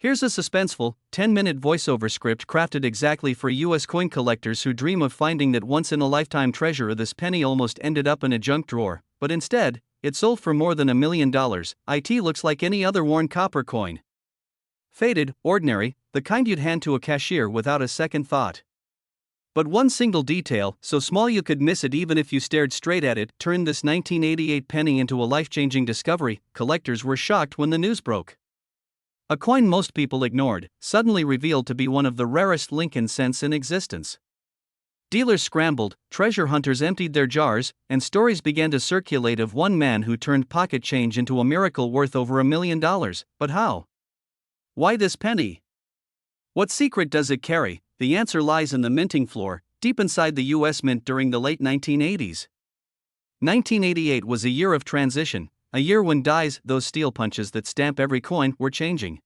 Here's a suspenseful, 10-minute voiceover script crafted exactly for US coin collectors who dream of finding that once-in-a-lifetime treasure. This penny almost ended up in a junk drawer, but instead, it sold for more than $1 million. It looks like any other worn copper coin. Faded, ordinary, the kind you'd hand to a cashier without a second thought. But one single detail, so small you could miss it even if you stared straight at it, turned this 1988 penny into a life-changing discovery. Collectors were shocked when the news broke. A coin most people ignored, suddenly revealed to be one of the rarest Lincoln cents in existence. Dealers scrambled, treasure hunters emptied their jars, and stories began to circulate of one man who turned pocket change into a miracle worth over $1 million. But how? Why this penny? What secret does it carry? The answer lies in the minting floor, deep inside the US Mint during the late 1980s. 1988 was a year of transition, a year when dies, those steel punches that stamp every coin, were changing.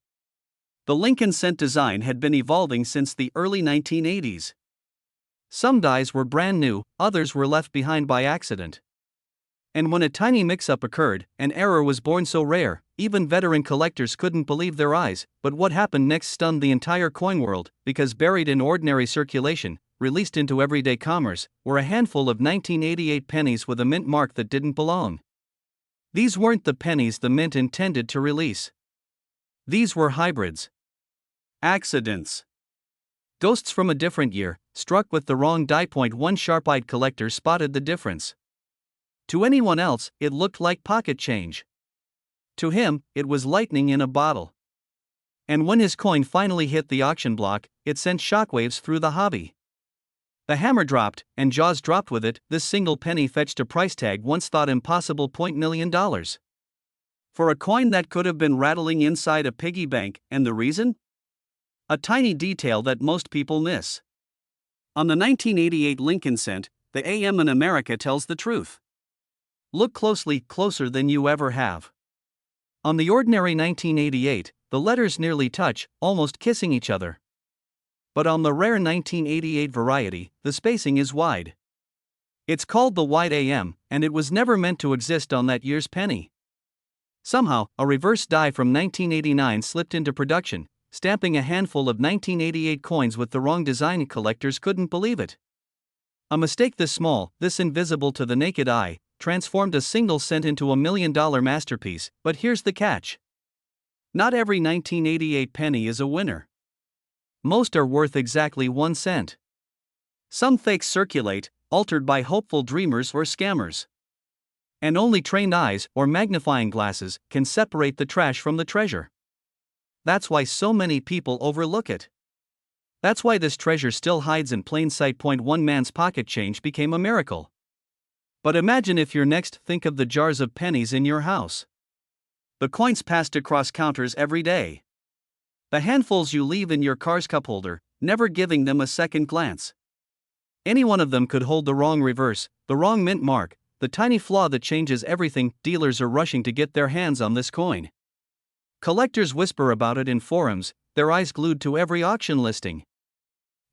The Lincoln cent design had been evolving since the early 1980s. Some dies were brand new, others were left behind by accident. And when a tiny mix-up occurred, an error was born so rare, even veteran collectors couldn't believe their eyes. But what happened next stunned the entire coin world, because buried in ordinary circulation, released into everyday commerce, were a handful of 1988 pennies with a mint mark that didn't belong. These weren't the pennies the mint intended to release. These were hybrids. Accidents. Ghosts from a different year, struck with the wrong die point. One sharp-eyed collector spotted the difference. To anyone else, it looked like pocket change. To him, it was lightning in a bottle. And when his coin finally hit the auction block, it sent shockwaves through the hobby. The hammer dropped, and jaws dropped with it. This single penny fetched a price tag once thought impossible: $1 million. For a coin that could have been rattling inside a piggy bank, and the reason? A tiny detail that most people miss. On the 1988 Lincoln cent, the AM in America tells the truth. Look closely, closer than you ever have. On the ordinary 1988, the letters nearly touch, almost kissing each other. But on the rare 1988 variety, the spacing is wide. It's called the wide AM, and it was never meant to exist on that year's penny. Somehow, a reverse die from 1989 slipped into production, stamping a handful of 1988 coins with the wrong design. Collectors couldn't believe it. A mistake this small, this invisible to the naked eye, transformed a single cent into $1 million masterpiece. But here's the catch. Not every 1988 penny is a winner. Most are worth exactly 1 cent. Some fakes circulate, altered by hopeful dreamers or scammers. And only trained eyes, or magnifying glasses, can separate the trash from the treasure. That's why so many people overlook it. That's why this treasure still hides in plain sight. One man's pocket change became a miracle. But imagine if you're next. Think of the jars of pennies in your house. The coins passed across counters every day. The handfuls you leave in your car's cup holder, never giving them a second glance. Any one of them could hold the wrong reverse, the wrong mint mark, the tiny flaw that changes everything. Dealers are rushing to get their hands on this coin. Collectors whisper about it in forums, their eyes glued to every auction listing.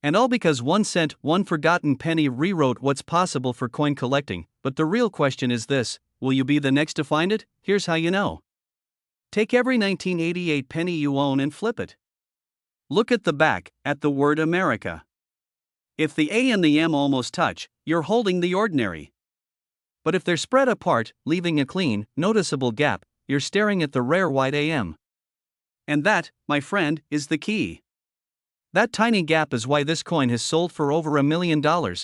And all because 1 cent, one forgotten penny, rewrote what's possible for coin collecting. But the real question is this: will you be the next to find it? Here's how you know. Take every 1988 penny you own and flip it. Look at the back, at the word America. If the A and the M almost touch, you're holding the ordinary. But if they're spread apart, leaving a clean, noticeable gap, you're staring at the rare white AM. And that, my friend, is the key. That tiny gap is why this coin has sold for over $1 million.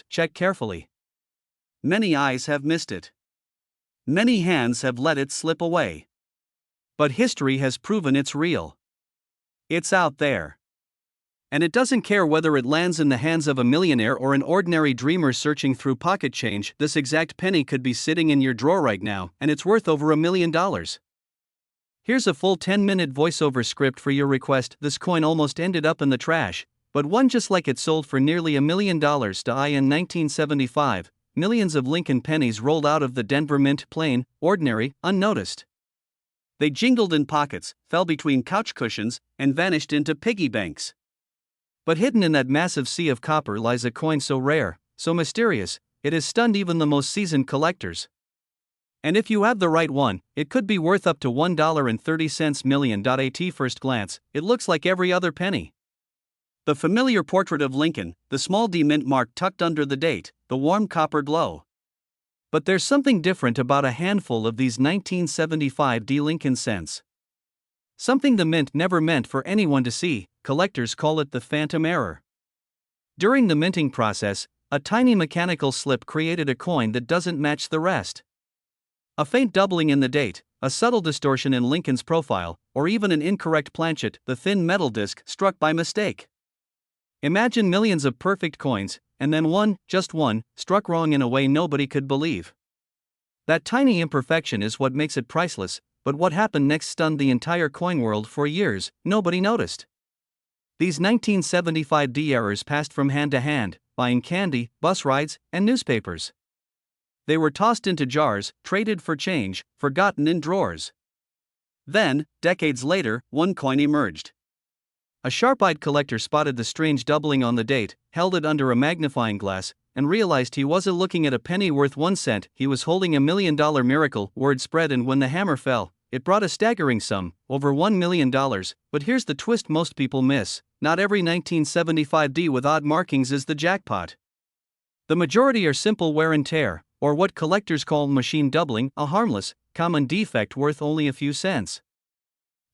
Check carefully. Many eyes have missed it. Many hands have let it slip away. But history has proven it's real. It's out there. And it doesn't care whether it lands in the hands of a millionaire or an ordinary dreamer searching through pocket change. This exact penny could be sitting in your drawer right now, and it's worth over $1 million. Here's a full 10-minute voiceover script for your request. This coin almost ended up in the trash, but one just like it sold for nearly $1 million. In 1975, millions of Lincoln pennies rolled out of the Denver Mint, plain, ordinary, unnoticed. They jingled in pockets, fell between couch cushions, and vanished into piggy banks. But hidden in that massive sea of copper lies a coin so rare, so mysterious, it has stunned even the most seasoned collectors. And if you have the right one, it could be worth up to $1.30 million. At first glance, it looks like every other penny. The familiar portrait of Lincoln, the small D mint mark tucked under the date, the warm copper glow. But there's something different about a handful of these 1975 D Lincoln cents. Something the mint never meant for anyone to see. Collectors call it the phantom error. During the minting process, a tiny mechanical slip created a coin that doesn't match the rest. A faint doubling in the date, a subtle distortion in Lincoln's profile, or even an incorrect planchet, the thin metal disc, struck by mistake. Imagine millions of perfect coins, and then one, just one, struck wrong in a way nobody could believe. That tiny imperfection is what makes it priceless, but what happened next stunned the entire coin world for years. Nobody noticed. These 1975 D errors passed from hand to hand, buying candy, bus rides, and newspapers. They were tossed into jars, traded for change, forgotten in drawers. Then, decades later, one coin emerged. A sharp-eyed collector spotted the strange doubling on the date, held it under a magnifying glass, and realized he wasn't looking at a penny worth 1 cent, he was holding $1 million miracle. Word spread, and when the hammer fell, it brought a staggering sum, over $1 million. But here's the twist most people miss: not every 1975 D with odd markings is the jackpot. The majority are simple wear and tear, or what collectors call machine doubling, a harmless, common defect worth only a few cents.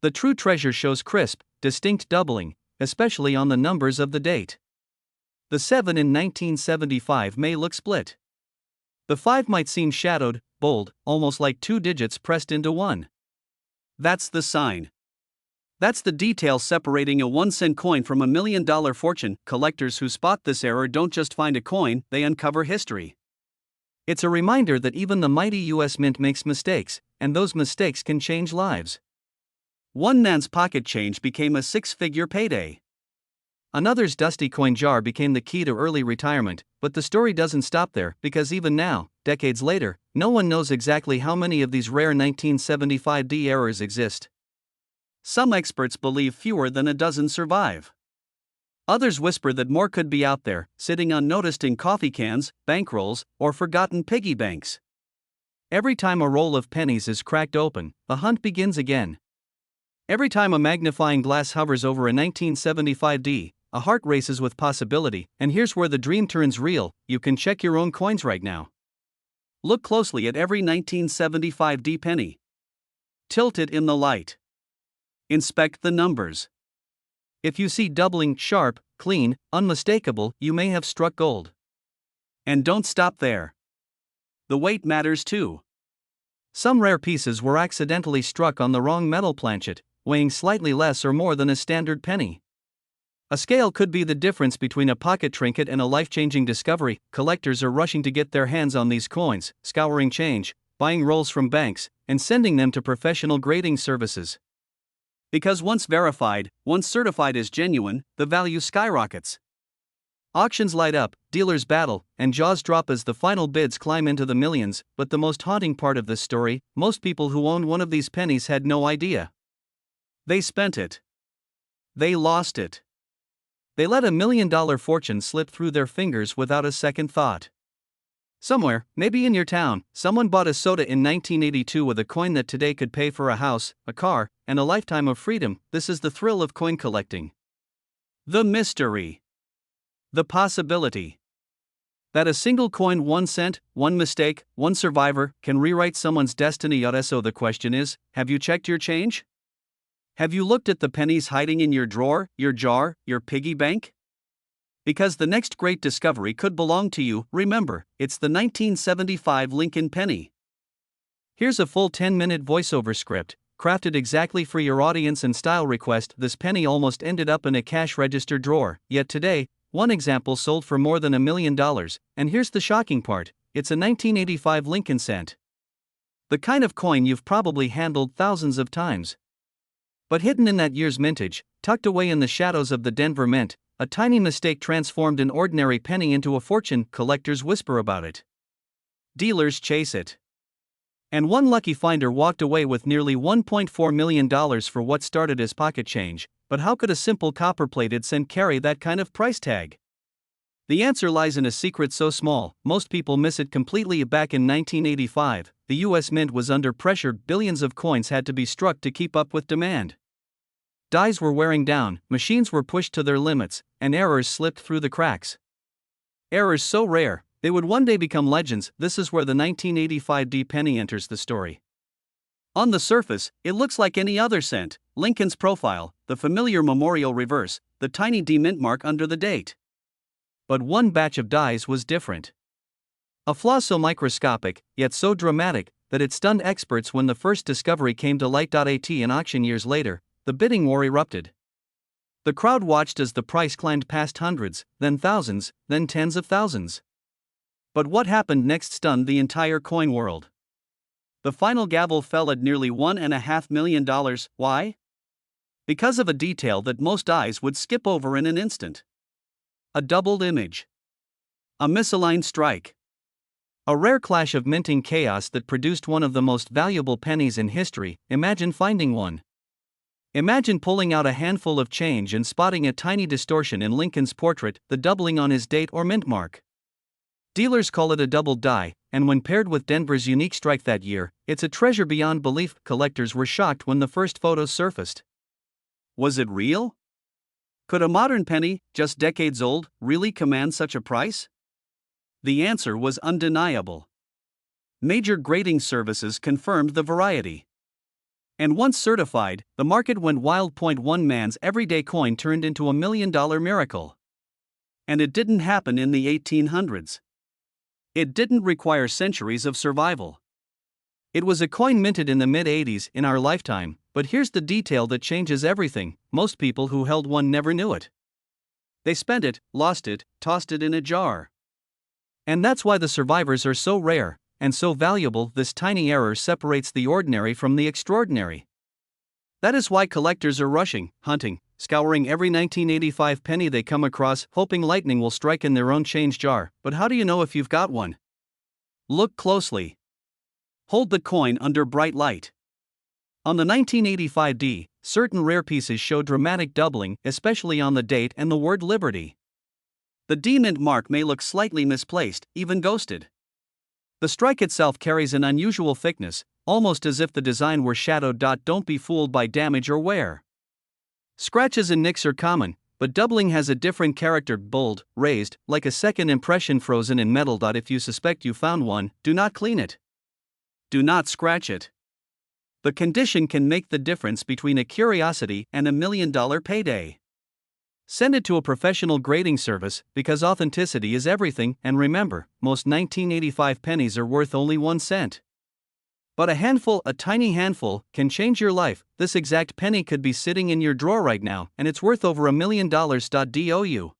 The true treasure shows crisp, distinct doubling, especially on the numbers of the date. The 7 in 1975 may look split. The 5 might seem shadowed, bold, almost like 2 digits pressed into one. That's the sign. That's the detail separating a 1-cent coin from a $1 million fortune. Collectors who spot this error don't just find a coin, they uncover history. It's a reminder that even the mighty US Mint makes mistakes, and those mistakes can change lives. One man's pocket change became a 6-figure payday. Another's dusty coin jar became the key to early retirement, but the story doesn't stop there, because even now, decades later, no one knows exactly how many of these rare 1975 D errors exist. Some experts believe fewer than a dozen survive. Others whisper that more could be out there, sitting unnoticed in coffee cans, bankrolls, or forgotten piggy banks. Every time a roll of pennies is cracked open, the hunt begins again. Every time a magnifying glass hovers over a 1975 D, a heart races with possibility, and here's where the dream turns real: you can check your own coins right now. Look closely at every 1975 D penny. Tilt it in the light. Inspect the numbers. If you see doubling, sharp, clean, unmistakable, you may have struck gold. And don't stop there. The weight matters too. Some rare pieces were accidentally struck on the wrong metal planchet, weighing slightly less or more than a standard penny. A scale could be the difference between a pocket trinket and a life-changing discovery. Collectors are rushing to get their hands on these coins, scouring change, buying rolls from banks, and sending them to professional grading services. Because once verified, once certified as genuine, the value skyrockets. Auctions light up, dealers battle, and jaws drop as the final bids climb into the millions. But the most haunting part of this story: most people who owned one of these pennies had no idea. They spent it. They lost it. They let $1 million fortune slip through their fingers without a second thought. Somewhere, maybe in your town, someone bought a soda in 1982 with a coin that today could pay for a house, a car, and a lifetime of freedom. This is the thrill of coin collecting. The mystery. The possibility. That a single coin, 1 cent, one mistake, one survivor, can rewrite someone's destiny. So the question is, have you checked your change? Have you looked at the pennies hiding in your drawer, your jar, your piggy bank? Because the next great discovery could belong to you. Remember, it's the 1975 Lincoln penny. Here's a full 10-minute voiceover script, crafted exactly for your audience and style request. This penny almost ended up in a cash register drawer, yet today, one example sold for more than $1 million, and here's the shocking part: it's a 1985 Lincoln cent. The kind of coin you've probably handled thousands of times. But hidden in that year's mintage, tucked away in the shadows of the Denver Mint, a tiny mistake transformed an ordinary penny into a fortune. Collectors whisper about it. Dealers chase it. And one lucky finder walked away with nearly $1.4 million for what started as pocket change. But how could a simple copper-plated cent carry that kind of price tag? The answer lies in a secret so small, most people miss it completely. Back in 1985, the US Mint was under pressure. Billions of coins had to be struck to keep up with demand. Dies were wearing down, machines were pushed to their limits, and errors slipped through the cracks. Errors so rare, they would one day become legends. This is where the 1985 D penny enters the story. On the surface, it looks like any other cent: Lincoln's profile, the familiar memorial reverse, the tiny D mint mark under the date. But one batch of dies was different. A flaw so microscopic, yet so dramatic, that it stunned experts when the first discovery came to light. At an auction years later, the bidding war erupted. The crowd watched as the price climbed past hundreds, then thousands, then tens of thousands. But what happened next stunned the entire coin world. The final gavel fell at nearly $1.5 million. Why? Because of a detail that most eyes would skip over in an instant. A doubled image. A misaligned strike. A rare clash of minting chaos that produced one of the most valuable pennies in history. Imagine finding one. Imagine pulling out a handful of change and spotting a tiny distortion in Lincoln's portrait, the doubling on his date or mint mark. Dealers call it a doubled die, and when paired with Denver's unique strike that year, it's a treasure beyond belief. Collectors were shocked when the first photos surfaced. Was it real? Could a modern penny, just decades old, really command such a price? The answer was undeniable. Major grading services confirmed the variety. And once certified, the market went wild. One man's everyday coin turned into $1 million miracle. And it didn't happen in the 1800s. It didn't require centuries of survival. It was a coin minted in the mid-80s, in our lifetime, but here's the detail that changes everything: most people who held one never knew it. They spent it, lost it, tossed it in a jar. And that's why the survivors are so rare and so valuable. This tiny error separates the ordinary from the extraordinary. That is why collectors are rushing, hunting, scouring every 1985 penny they come across, hoping lightning will strike in their own change jar. But how do you know if you've got one? Look closely. Hold the coin under bright light. On the 1985 D, certain rare pieces show dramatic doubling, especially on the date and the word Liberty. The D mint mark may look slightly misplaced, even ghosted. The strike itself carries an unusual thickness, almost as if the design were shadowed. Don't be fooled by damage or wear. Scratches and nicks are common, but doubling has a different character: bold, raised, like a second impression frozen in metal. If you suspect you found one, do not clean it. Do not scratch it. The condition can make the difference between a curiosity and $1 million payday. Send it to a professional grading service, because authenticity is everything. And remember, most 1985 pennies are worth only 1 cent. But a tiny handful, can change your life. This exact penny could be sitting in your drawer right now, and it's worth over $1 million. DOU.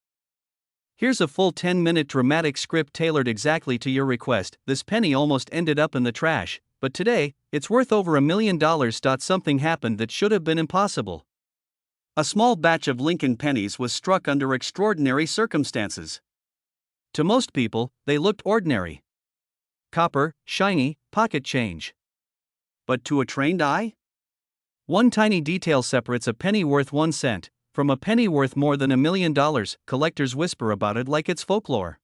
Here's a full 10-minute dramatic script tailored exactly to your request. This penny almost ended up in the trash, but today, it's worth over $1 million. Something happened that should have been impossible. A small batch of Lincoln pennies was struck under extraordinary circumstances. To most people, they looked ordinary. Copper, shiny, pocket change. But to a trained eye? One tiny detail separates a penny worth 1 cent from a penny worth more than $1 million. Collectors whisper about it like it's folklore.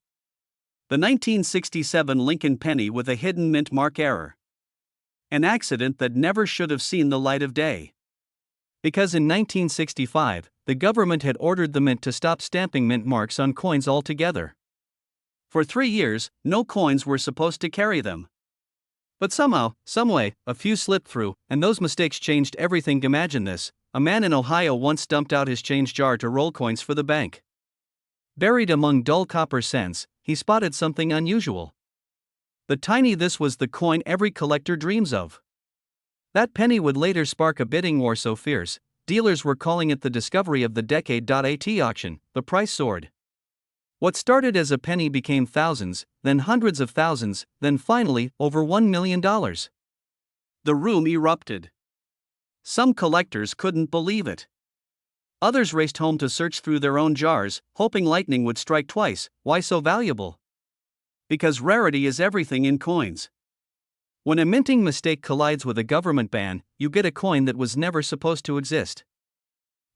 The 1967 Lincoln penny with a hidden mint mark error. An accident that never should have seen the light of day. Because in 1965, the government had ordered the mint to stop stamping mint marks on coins altogether. For 3 years, no coins were supposed to carry them. But somehow, someway, a few slipped through, and those mistakes changed everything. Imagine this: a man in Ohio once dumped out his change jar to roll coins for the bank. Buried among dull copper cents, he spotted something unusual. This was the coin every collector dreams of. That penny would later spark a bidding war so fierce, dealers were calling it the discovery of the decade. At auction, the price soared. What started as a penny became thousands, then hundreds of thousands, then finally, over $1 million. The room erupted. Some collectors couldn't believe it. Others raced home to search through their own jars, hoping lightning would strike twice. Why so valuable? Because rarity is everything in coins. When a minting mistake collides with a government ban, you get a coin that was never supposed to exist.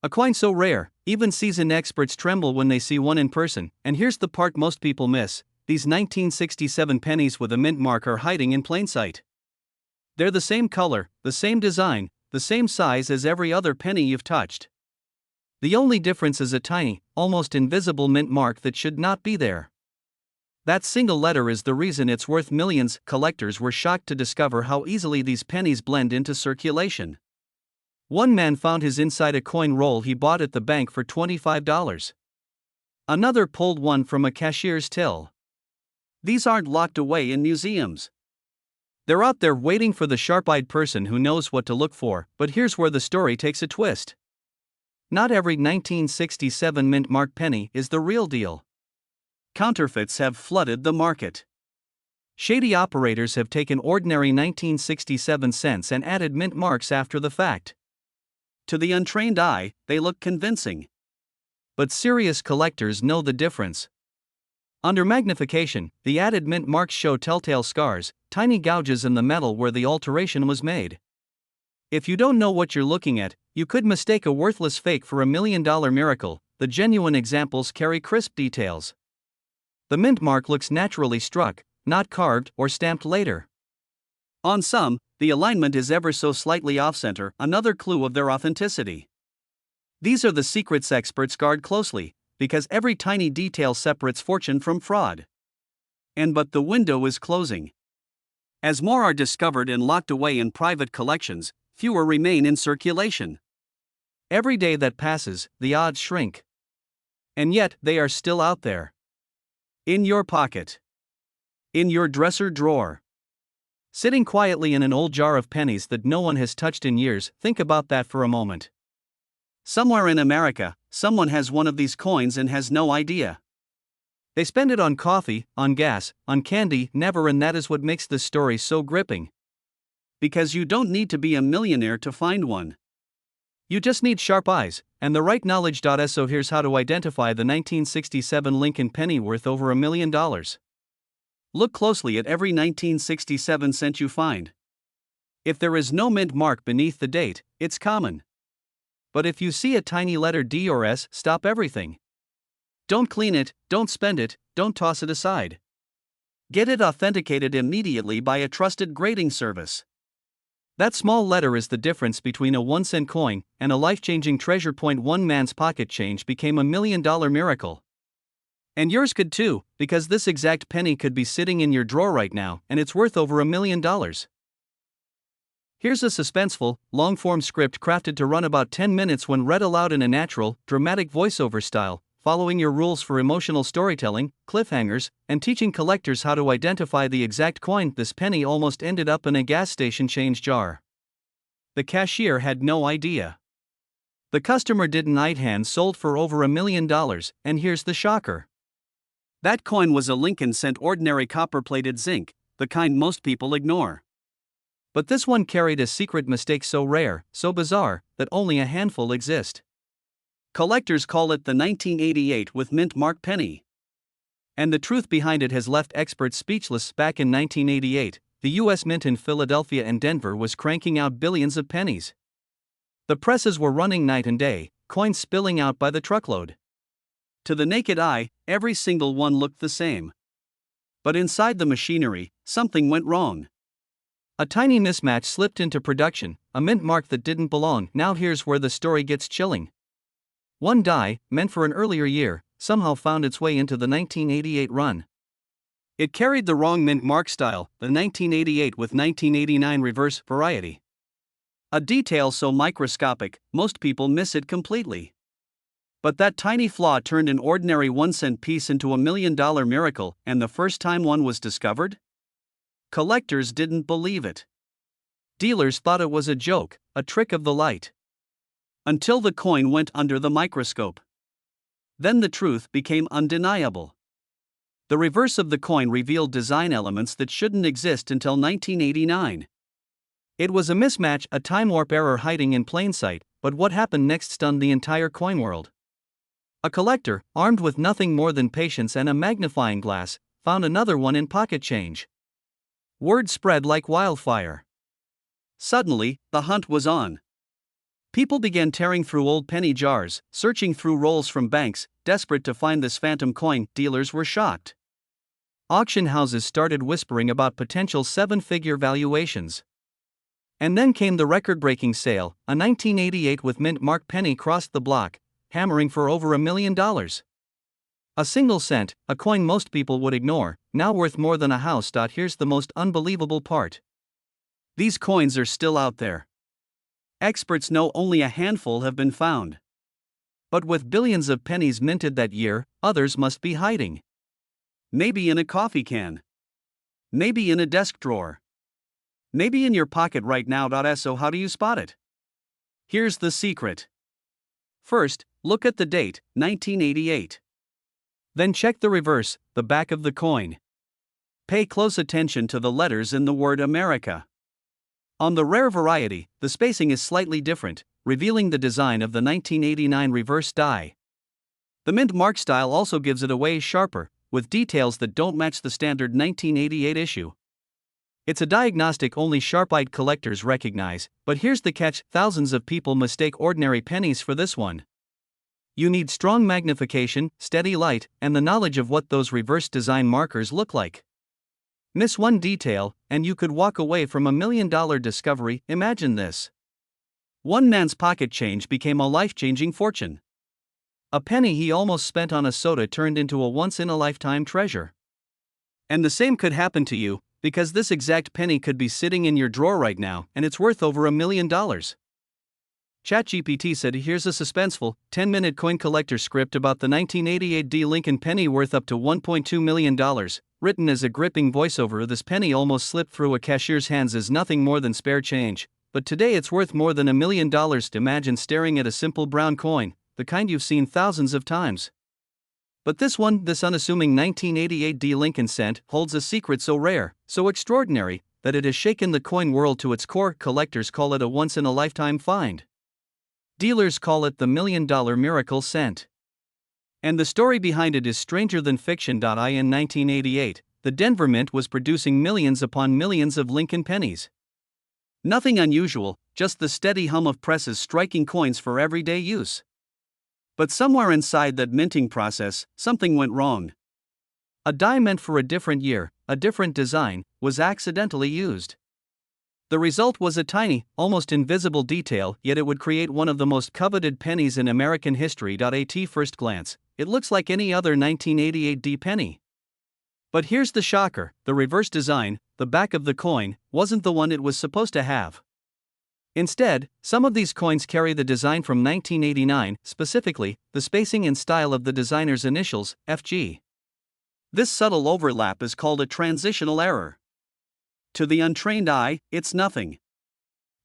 A coin so rare, even seasoned experts tremble when they see one in person. And here's the part most people miss: these 1967 pennies with a mint mark are hiding in plain sight. They're the same color, the same design, the same size as every other penny you've touched. The only difference is a tiny, almost invisible mint mark that should not be there. That single letter is the reason it's worth millions. Collectors were shocked to discover how easily these pennies blend into circulation. One man found his inside a coin roll he bought at the bank for $25. Another pulled one from a cashier's till. These aren't locked away in museums. They're out there waiting for the sharp-eyed person who knows what to look for. But here's where the story takes a twist. Not every 1967 mint mark penny is the real deal. Counterfeits have flooded the market. Shady operators have taken ordinary 1967 cents and added mint marks after the fact. To the untrained eye, they look convincing. But serious collectors know the difference. Under magnification, the added mint marks show telltale scars, tiny gouges in the metal where the alteration was made. If you don't know what you're looking at, you could mistake a worthless fake for $1 million miracle. The genuine examples carry crisp details. The mint mark looks naturally struck, not carved or stamped later. On some, the alignment is ever so slightly off-center, another clue of their authenticity. These are the secrets experts guard closely, because every tiny detail separates fortune from fraud. But the window is closing. As more are discovered and locked away in private collections, fewer remain in circulation. Every day that passes, the odds shrink. And yet, they are still out there. In your pocket. In your dresser drawer. Sitting quietly in an old jar of pennies that no one has touched in years. Think about that for a moment. Somewhere in America, someone has one of these coins and has no idea. They spend it on coffee, on gas, on candy, never, and that is what makes this story so gripping. Because you don't need to be a millionaire to find one. You just need sharp eyes and the right knowledge. So here's how to identify the 1967 Lincoln penny worth over $1 million. Look closely at every 1967 cent you find. If there is no mint mark beneath the date, it's common. But if you see a tiny letter D or S, stop everything. Don't clean it, don't spend it, don't toss it aside. Get it authenticated immediately by a trusted grading service. That small letter is the difference between a 1-cent coin and a life-changing treasure. One man's pocket change became $1 million miracle. And yours could too, because this exact penny could be sitting in your drawer right now and it's worth over $1 million. Here's a suspenseful, long-form script crafted to run about 10 minutes when read aloud in a natural, dramatic voiceover style, following your rules for emotional storytelling, cliffhangers, and teaching collectors how to identify the exact coin. This penny almost ended up in a gas station change jar. The cashier had no idea. The customer didn't. Hand sold for over $1 million, and here's the shocker. That coin was a Lincoln cent, ordinary copper-plated zinc, the kind most people ignore. But this one carried a secret mistake so rare, so bizarre, that only a handful exist. Collectors call it the 1988 with mint mark penny. And the truth behind it has left experts speechless. Back in 1988, the U.S. Mint in Philadelphia and Denver was cranking out billions of pennies. The presses were running night and day, coins spilling out by the truckload. To the naked eye, every single one looked the same. But inside the machinery, something went wrong. A tiny mismatch slipped into production, a mint mark that didn't belong. Now here's where the story gets chilling. One die, meant for an earlier year, somehow found its way into the 1988 run. It carried the wrong mint mark style, the 1988 with 1989 reverse variety. A detail so microscopic, most people miss it completely. But that tiny flaw turned an ordinary 1-cent piece into $1 million miracle, and the first time one was discovered? Collectors didn't believe it. Dealers thought it was a joke, a trick of the light. Until the coin went under the microscope. Then the truth became undeniable. The reverse of the coin revealed design elements that shouldn't exist until 1989. It was a mismatch, a time warp error hiding in plain sight, but what happened next stunned the entire coin world. A collector, armed with nothing more than patience and a magnifying glass, found another one in pocket change. Word spread like wildfire. Suddenly, the hunt was on. People began tearing through old penny jars, searching through rolls from banks, desperate to find this phantom coin. Dealers were shocked. Auction houses started whispering about potential 7-figure valuations. And then came the record-breaking sale. A 1988 with mint mark penny crossed the block, hammering for over $1 million. A single cent, a coin most people would ignore, now worth more than a house. Here's the most unbelievable part. These coins are still out there. Experts know only a handful have been found. But with billions of pennies minted that year, others must be hiding. Maybe in a coffee can. Maybe in a desk drawer. Maybe in your pocket right now. So how do you spot it? Here's the secret. First, look at the date, 1988. Then check the reverse, the back of the coin. Pay close attention to the letters in the word America. On the rare variety, the spacing is slightly different, revealing the design of the 1989 reverse die. The mint mark style also gives it away sharper, with details that don't match the standard 1988 issue. It's a diagnostic only sharp-eyed collectors recognize, but here's the catch: thousands of people mistake ordinary pennies for this one. You need strong magnification, steady light, and the knowledge of what those reverse design markers look like. Miss one detail, and you could walk away from $1 million discovery. Imagine this. One man's pocket change became a life-changing fortune. A penny he almost spent on a soda turned into a once-in-a-lifetime treasure. And the same could happen to you, because this exact penny could be sitting in your drawer right now, and it's worth over $1 million. ChatGPT said here's a suspenseful, 10-minute coin collector script about the 1988 D. Lincoln penny worth up to $1.2 million, written as a gripping voiceover. This penny almost slipped through a cashier's hands as nothing more than spare change, but today it's worth more than $1 million. Imagine staring at a simple brown coin, the kind you've seen thousands of times. But this one, this unassuming 1988 D. Lincoln cent, holds a secret so rare, so extraordinary, that it has shaken the coin world to its core. Collectors call it a once-in-a-lifetime find. Dealers call it the $1 million miracle cent. And the story behind it is stranger than fiction. In 1988, the Denver Mint was producing millions upon millions of Lincoln pennies. Nothing unusual, just the steady hum of presses striking coins for everyday use. But somewhere inside that minting process, something went wrong. A die meant for a different year, a different design, was accidentally used. The result was a tiny, almost invisible detail, yet it would create one of the most coveted pennies in American history. At first glance, it looks like any other 1988 D penny. But here's the shocker: the reverse design, the back of the coin, wasn't the one it was supposed to have. Instead, some of these coins carry the design from 1989, specifically, the spacing and style of the designer's initials, FG. This subtle overlap is called a transitional error. To the untrained eye, it's nothing.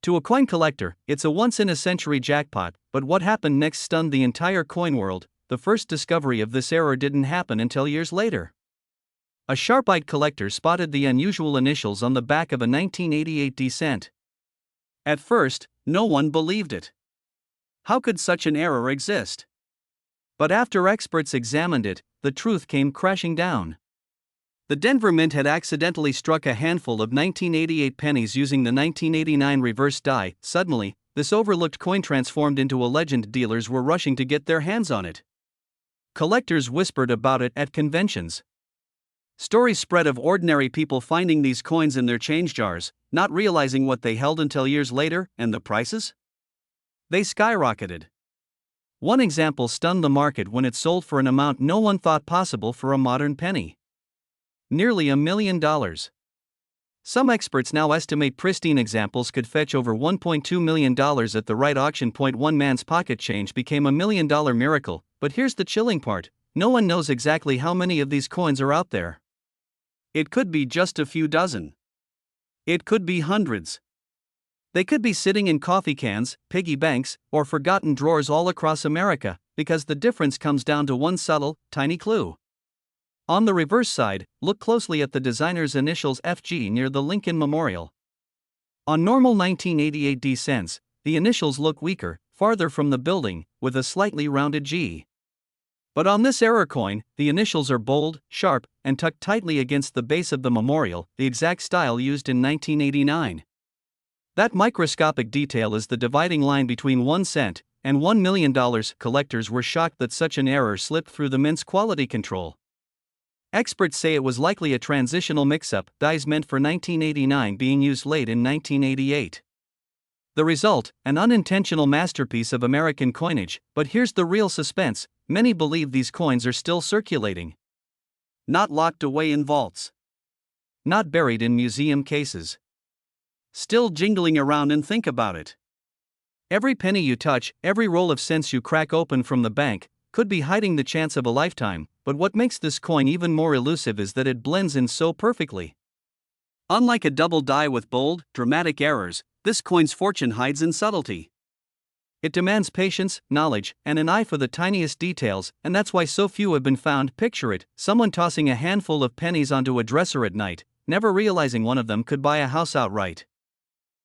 To a coin collector, it's a once-in-a-century jackpot, but what happened next stunned the entire coin world. The first discovery of this error didn't happen until years later. A sharp-eyed collector spotted the unusual initials on the back of a 1988 D cent. At first, no one believed it. How could such an error exist? But after experts examined it, the truth came crashing down. The Denver Mint had accidentally struck a handful of 1988 pennies using the 1989 reverse die. Suddenly, this overlooked coin transformed into a legend. Dealers were rushing to get their hands on it. Collectors whispered about it at conventions. Stories spread of ordinary people finding these coins in their change jars, not realizing what they held until years later, and the prices? They skyrocketed. One example stunned the market when it sold for an amount no one thought possible for a modern penny. Nearly $1 million. Some experts now estimate pristine examples could fetch over $1.2 million at the right auction point. One man's pocket change became $1 million miracle, but here's the chilling part: no one knows exactly how many of these coins are out there. It could be just a few dozen. It could be hundreds. They could be sitting in coffee cans, piggy banks, or forgotten drawers all across America, because the difference comes down to one subtle, tiny clue. On the reverse side, look closely at the designer's initials FG near the Lincoln Memorial. On normal 1988 D cents, the initials look weaker, farther from the building, with a slightly rounded G. But on this error coin, the initials are bold, sharp, and tucked tightly against the base of the memorial, the exact style used in 1989. That microscopic detail is the dividing line between 1 cent and $1 million. Collectors were shocked that such an error slipped through the mint's quality control. Experts say it was likely a transitional mix-up, dies meant for 1989 being used late in 1988. The result, an unintentional masterpiece of American coinage, but here's the real suspense: many believe these coins are still circulating. Not locked away in vaults. Not buried in museum cases. Still jingling around, and think about it. Every penny you touch, every roll of cents you crack open from the bank, could be hiding the chance of a lifetime, but what makes this coin even more elusive is that it blends in so perfectly. Unlike a double die with bold, dramatic errors, this coin's fortune hides in subtlety. It demands patience, knowledge, and an eye for the tiniest details, and that's why so few have been found. Picture it: someone tossing a handful of pennies onto a dresser at night, never realizing one of them could buy a house outright.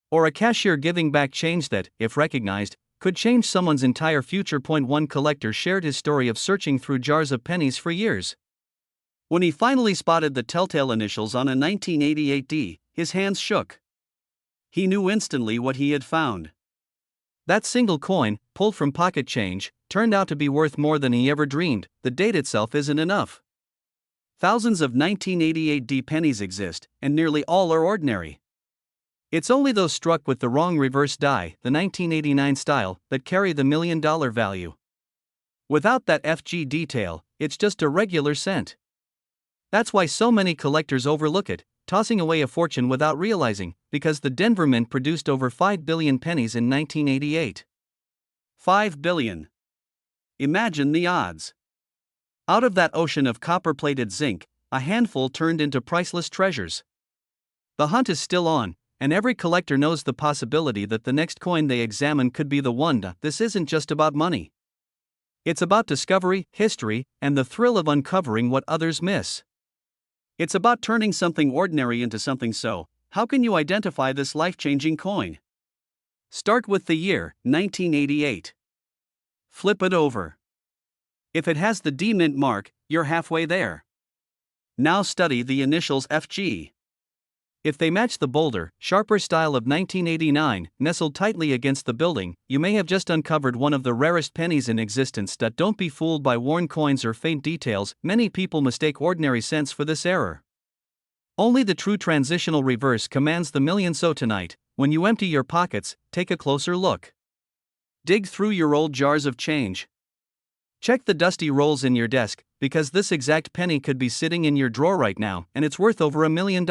Or a cashier giving back change that, if recognized, could change someone's entire future. One collector shared his story of searching through jars of pennies for years. When he finally spotted the telltale initials on a 1988 D, his hands shook. He knew instantly what he had found. That single coin, pulled from pocket change, turned out to be worth more than he ever dreamed. The date itself isn't enough. Thousands of 1988 D pennies exist, and nearly all are ordinary. It's only those struck with the wrong reverse die, the 1989 style, that carry the $1 million value. Without that FG detail, it's just a regular cent. That's why so many collectors overlook it, tossing away a fortune without realizing, because the Denver Mint produced over 5 billion pennies in 1988. 5 billion. Imagine the odds. Out of that ocean of copper-plated zinc, a handful turned into priceless treasures. The hunt is still on, and every collector knows the possibility that the next coin they examine could be the one. This isn't just about money. It's about discovery, history, and the thrill of uncovering what others miss. It's about turning something ordinary into something so. How can you identify this life-changing coin? Start with the year, 1988. Flip it over. If it has the D Mint mark, you're halfway there. Now study the initials FG. If they match the bolder, sharper style of 1989, nestled tightly against the building, you may have just uncovered one of the rarest pennies in existence. Don't be fooled by worn coins or faint details. Many people mistake ordinary cents for this error. Only the true transitional reverse commands the million. So tonight, when you empty your pockets, take a closer look. Dig through your old jars of change. Check the dusty rolls in your desk, because this exact penny could be sitting in your drawer right now, and it's worth over $1 million.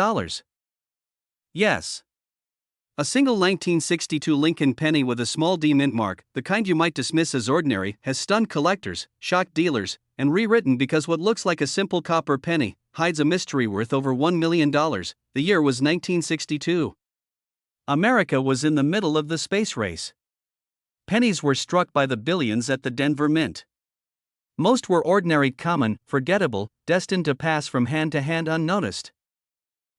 Yes. A single 1962 Lincoln penny with a small D Mint mark, the kind you might dismiss as ordinary, has stunned collectors, shocked dealers, and rewritten because what looks like a simple copper penny hides a mystery worth over $1 million. The year was 1962. America was in the middle of the space race. Pennies were struck by the billions at the Denver Mint. Most were ordinary, common, forgettable, destined to pass from hand to hand unnoticed.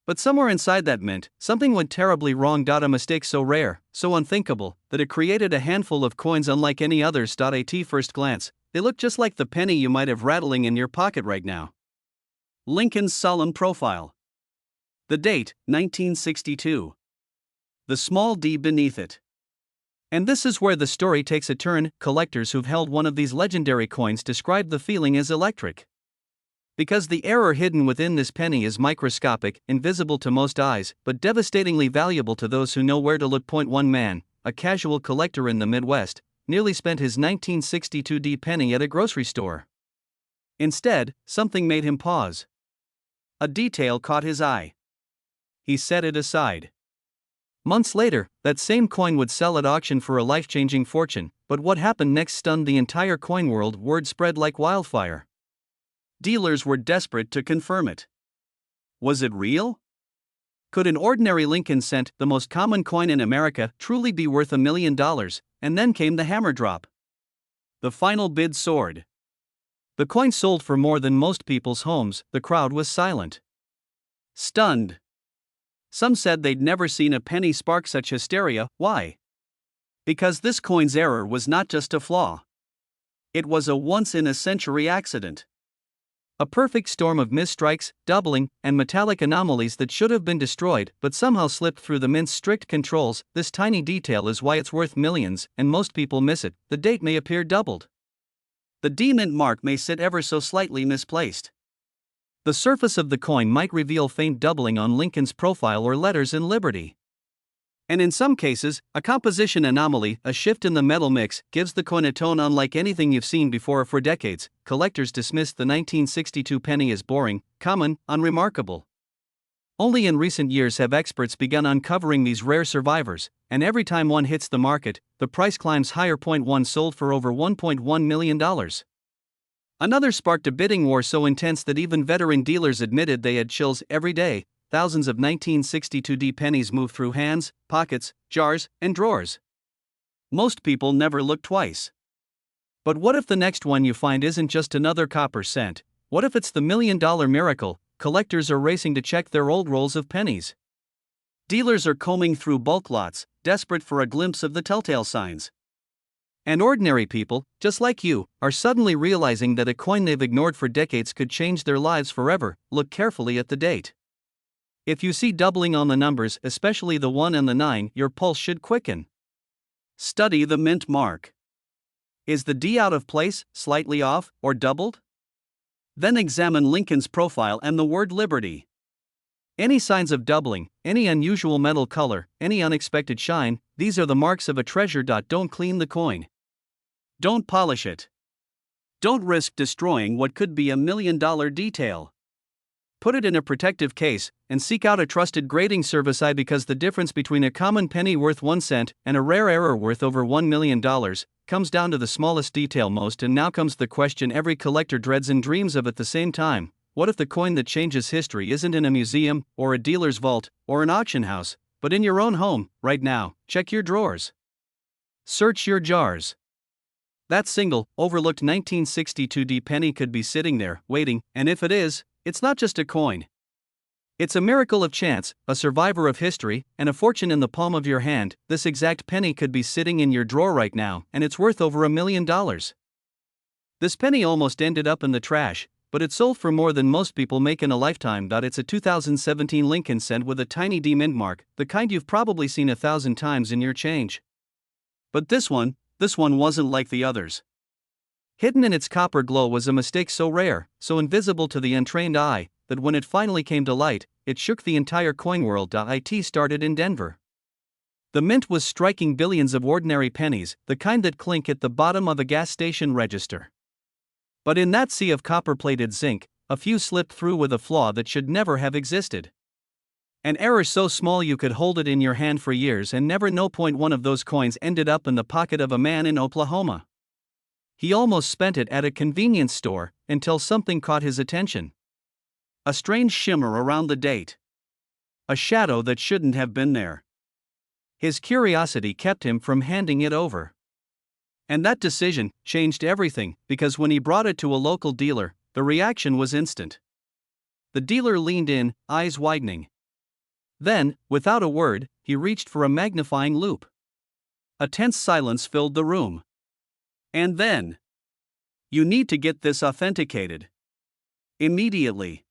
But somewhere inside that mint, something went terribly wrong. A mistake so rare, so unthinkable, that it created a handful of coins unlike any others. At first glance, they look just like the penny you might have rattling in your pocket right now. Lincoln's solemn profile. The date, 1962. The small D beneath it. And this is where the story takes a turn. Collectors who've held one of these legendary coins describe the feeling as electric. Because the error hidden within this penny is microscopic, invisible to most eyes, but devastatingly valuable to those who know where to look. One man, a casual collector in the Midwest, nearly spent his 1962 D penny at a grocery store. Instead, something made him pause. A detail caught his eye. He set it aside. Months later, that same coin would sell at auction for a life-changing fortune, but what happened next stunned the entire coin world. Word spread like wildfire. Dealers were desperate to confirm it. Was it real? Could an ordinary Lincoln cent, the most common coin in America, truly be worth $1 million? And then came the hammer drop. The final bid soared. The coin sold for more than most people's homes. The crowd was silent. Stunned. Some said they'd never seen a penny spark such hysteria. Why? Because this coin's error was not just a flaw. It was a once-in-a-century accident. A perfect storm of misstrikes, doubling, and metallic anomalies that should have been destroyed but somehow slipped through the mint's strict controls. This tiny detail is why it's worth millions, and most people miss it. The date may appear doubled. The D Mint mark may sit ever so slightly misplaced. The surface of the coin might reveal faint doubling on Lincoln's profile or letters in Liberty. And in some cases, a composition anomaly, a shift in the metal mix, gives the coin a tone unlike anything you've seen before. For decades, collectors dismissed the 1962 penny as boring, common, unremarkable. Only in recent years have experts begun uncovering these rare survivors, and every time one hits the market, the price climbs higher. One sold for over $1.1 million. Another sparked a bidding war so intense that even veteran dealers admitted they had chills every day. Thousands of 1962 pennies moved through hands, pockets, jars, and drawers. Most people never look twice. But what if the next one you find isn't just another copper cent? What if it's the $1 million miracle? Collectors are racing to check their old rolls of pennies. Dealers are combing through bulk lots, desperate for a glimpse of the telltale signs. And ordinary people, just like you, are suddenly realizing that a coin they've ignored for decades could change their lives forever. Look carefully at the date. If you see doubling on the numbers, especially the 1 and the 9, your pulse should quicken. Study the mint mark. Is the D out of place, slightly off, or doubled? Then examine Lincoln's profile and the word liberty. Any signs of doubling, any unusual metal color, any unexpected shine, these are the marks of a treasure. Don't clean the coin. Don't polish it. Don't risk destroying what could be $1 million detail. Put it in a protective case, and seek out a trusted grading service. Because the difference between a common penny worth 1 cent and a rare error worth over $1 million comes down to the smallest detail most. And now comes the question every collector dreads and dreams of at the same time. What if the coin that changes history isn't in a museum, or a dealer's vault, or an auction house, but in your own home, right now? Check your drawers. Search your jars. That single, overlooked 1962 penny could be sitting there, waiting, and if it is, it's not just a coin. It's a miracle of chance, a survivor of history, and a fortune in the palm of your hand. This exact penny could be sitting in your drawer right now, and it's worth over $1 million. This penny almost ended up in the trash, but it sold for more than most people make in a lifetime. It's a 2017 Lincoln cent with a tiny D mint mark, the kind you've probably seen 1,000 times in your change. But this one wasn't like the others. Hidden in its copper glow was a mistake so rare, so invisible to the untrained eye, that when it finally came to light, it shook the entire coin world. It started in Denver. The mint was striking billions of ordinary pennies, the kind that clink at the bottom of a gas station register. But in that sea of copper-plated zinc, a few slipped through with a flaw that should never have existed. An error so small you could hold it in your hand for years and never know. One of those coins ended up in the pocket of a man in Oklahoma. He almost spent it at a convenience store, until something caught his attention. A strange shimmer around the date. A shadow that shouldn't have been there. His curiosity kept him from handing it over. And that decision changed everything, because when he brought it to a local dealer, the reaction was instant. The dealer leaned in, eyes widening. Then, without a word, he reached for a magnifying loupe. A tense silence filled the room. And then, "You need to get this authenticated. Immediately."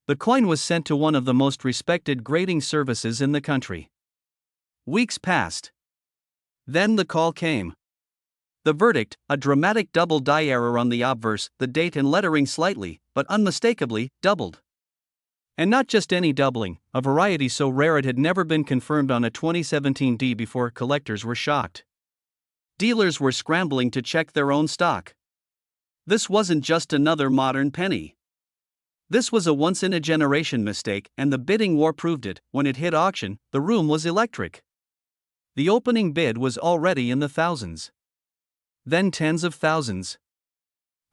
The coin was sent to one of the most respected grading services in the country. Weeks passed. Then the call came. The verdict, a dramatic double die error on the obverse, the date and lettering slightly, but unmistakably, doubled. And not just any doubling, a variety so rare it had never been confirmed on a 2017 D before. Collectors were shocked. Dealers were scrambling to check their own stock. This wasn't just another modern penny. This was a once-in-a-generation mistake, and the bidding war proved it. When it hit auction, the room was electric. The opening bid was already in the thousands. Then tens of thousands.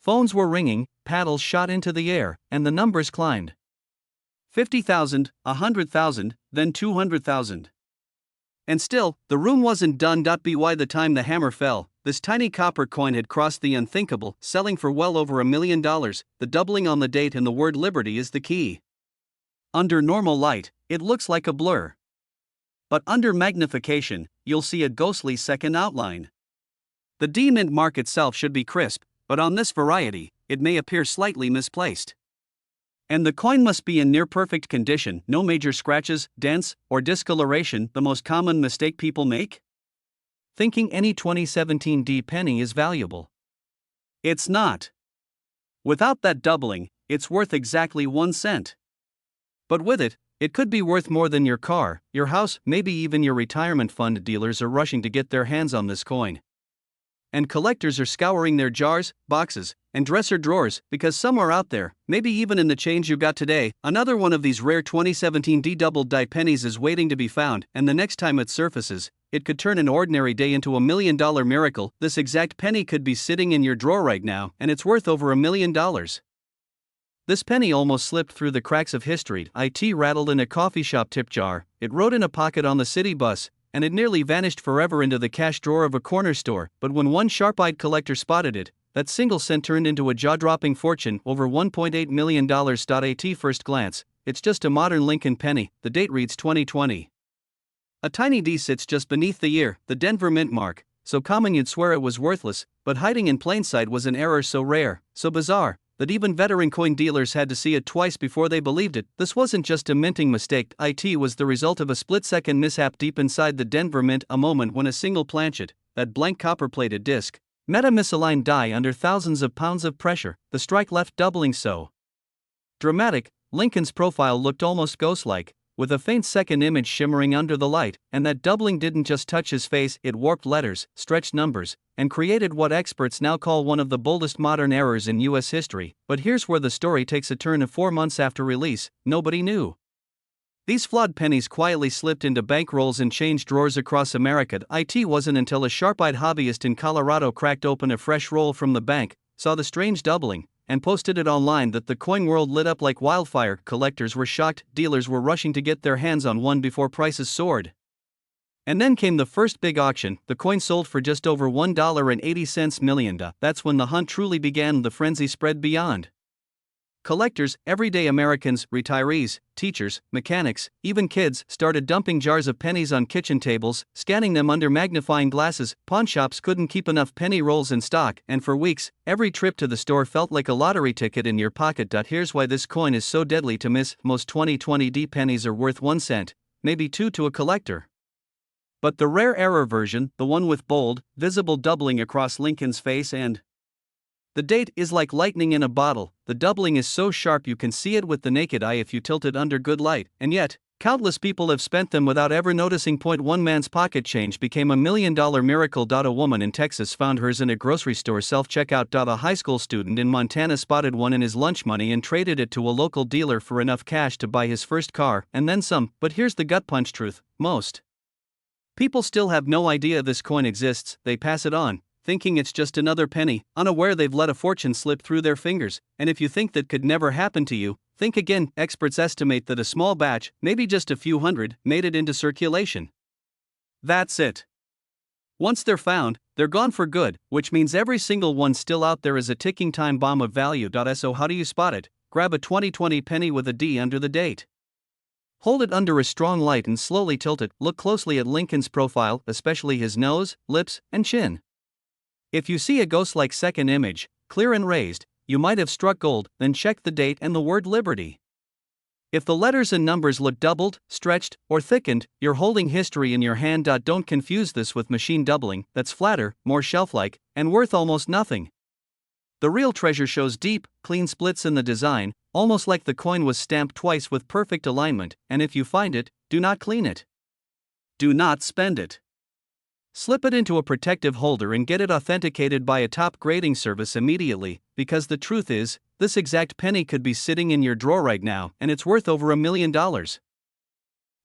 Phones were ringing, paddles shot into the air, and the numbers climbed. 50,000, 100,000, then 200,000. And still, the room wasn't done. By the time the hammer fell, this tiny copper coin had crossed the unthinkable, selling for well over $1 million. The doubling on the date and the word liberty is the key. Under normal light, it looks like a blur. But under magnification, you'll see a ghostly second outline. The D mint mark itself should be crisp, but on this variety, it may appear slightly misplaced. And the coin must be in near-perfect condition, no major scratches, dents, or discoloration, the most common mistake people make? Thinking any 2017 D penny is valuable. It's not. Without that doubling, it's worth exactly 1 cent. But with it, It could be worth more than your car, your house, maybe even your retirement fund. Dealers are rushing to get their hands on this coin. And collectors are scouring their jars, boxes, and dresser drawers because somewhere out there, maybe even in the change you got today, another one of these rare 2017 D-double die pennies is waiting to be found, and the next time it surfaces, it could turn an ordinary day into $1 million miracle. This exact penny could be sitting in your drawer right now, and it's worth over $1 million. This penny almost slipped through the cracks of history. It rattled in a coffee shop tip jar, it rode in a pocket on the city bus, and it nearly vanished forever into the cash drawer of a corner store. But when one sharp-eyed collector spotted it, that single cent turned into a jaw-dropping fortune, over $1.8 million. At first glance, it's just a modern Lincoln penny. The date reads 2020. A tiny D sits just beneath the year, the Denver mint mark, so common you'd swear it was worthless, but hiding in plain sight was an error so rare, so bizarre, that even veteran coin dealers had to see it twice before they believed it. This wasn't just a minting mistake, it was the result of a split-second mishap deep inside the Denver Mint, a moment when a single planchet, that blank copper-plated disc, met a misaligned die under thousands of pounds of pressure, the strike left doubling so dramatic, Lincoln's profile looked almost ghost-like, with a faint second image shimmering under the light, and that doubling didn't just touch his face, it warped letters, stretched numbers, and created what experts now call one of the boldest modern errors in U.S. history. But here's where the story takes a turn. 4 months after release, nobody knew. These flawed pennies quietly slipped into bank rolls and change drawers across America. It wasn't until a sharp-eyed hobbyist in Colorado cracked open a fresh roll from the bank, saw the strange doubling, and posted it online that the coin world lit up like wildfire. Collectors were shocked, dealers were rushing to get their hands on one before prices soared. And then came the first big auction. The coin sold for just over $1.80 million. That's when the hunt truly began. The frenzy spread beyond collectors. Everyday Americans, retirees, teachers, mechanics, even kids started dumping jars of pennies on kitchen tables, scanning them under magnifying glasses. Pawn shops couldn't keep enough penny rolls in stock, and for weeks, every trip to the store felt like a lottery ticket in your pocket. Here's why this coin is so deadly to miss. Most 2020 D pennies are worth 1 cent, maybe 2 to a collector. But the rare error version, the one with bold, visible doubling across Lincoln's face and the date, is like lightning in a bottle. The doubling is so sharp you can see it with the naked eye if you tilt it under good light, and yet, countless people have spent them without ever noticing. One man's pocket change became $1 million miracle. A woman in Texas found hers in a grocery store self-checkout. A high school student in Montana spotted one in his lunch money and traded it to a local dealer for enough cash to buy his first car, and then some. But here's the gut punch truth: most people still have no idea this coin exists. They pass it on, thinking it's just another penny, unaware they've let a fortune slip through their fingers. And if you think that could never happen to you, think again. Experts estimate that a small batch, maybe just a few hundred, made it into circulation. That's it. Once they're found, they're gone for good, which means every single one still out there is a ticking time bomb of value. So how do you spot it? Grab a 2020 penny with a D under the date. Hold it under a strong light and slowly tilt it. Look closely at Lincoln's profile, especially his nose, lips, and chin. If you see a ghost-like second image, clear and raised, you might have struck gold. Then check the date and the word Liberty. If the letters and numbers look doubled, stretched, or thickened, you're holding history in your hand. Don't confuse this with machine doubling. That's flatter, more shelf-like, and worth almost nothing. The real treasure shows deep, clean splits in the design, almost like the coin was stamped twice with perfect alignment. And if you find it, do not clean it. Do not spend it. Slip it into a protective holder and get it authenticated by a top grading service immediately, because the truth is, this exact penny could be sitting in your drawer right now, and it's worth over $1 million.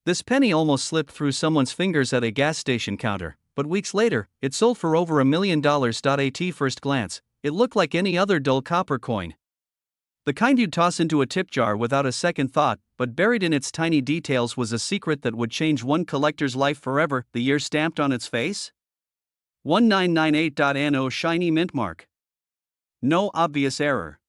This penny almost slipped through someone's fingers at a gas station counter, but weeks later, it sold for over $1 million. At first glance, it looked like any other dull copper coin. The kind you'd toss into a tip jar without a second thought, but buried in its tiny details was a secret that would change one collector's life forever. The year stamped on its face? 1998. Shiny mint mark. No obvious error.